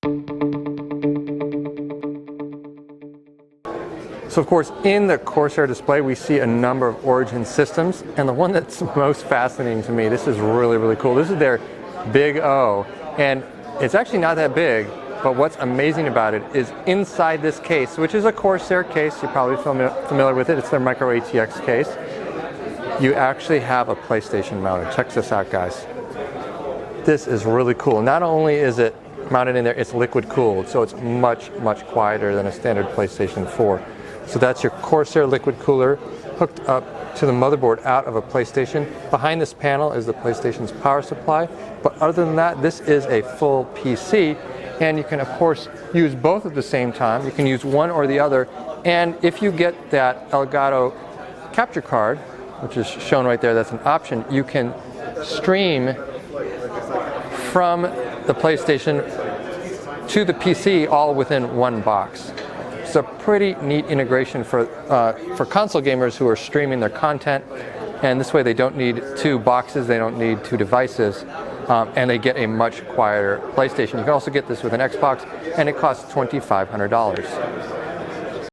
So of course, in the Corsair display, we see a number of Origin systems, and the one that's most fascinating to me, this is really, really cool. This is their Big O, and it's actually not that big, but what's amazing about it is inside this case, which is a Corsair case, you're probably familiar with it, it's their Micro ATX case, you actually have a PlayStation mounted. Check this out, guys. This is really cool. Not only is it mounted in there, it's liquid cooled, so it's much, much quieter than a standard PlayStation 4. So that's your Corsair liquid cooler hooked up to the motherboard out of a PlayStation. Behind this panel is the PlayStation's power supply, but other than that, this is a full PC, and you can of course use both at the same time. You can use one or the other, and if you get that Elgato capture card, which is shown right there, that's an option, you can stream from the PlayStation to the PC all within one box. It's a pretty neat integration for console gamers who are streaming their content, and this way they don't need two boxes, they don't need two devices, and they get a much quieter PlayStation. You can also get this with an Xbox, and it costs $2,500.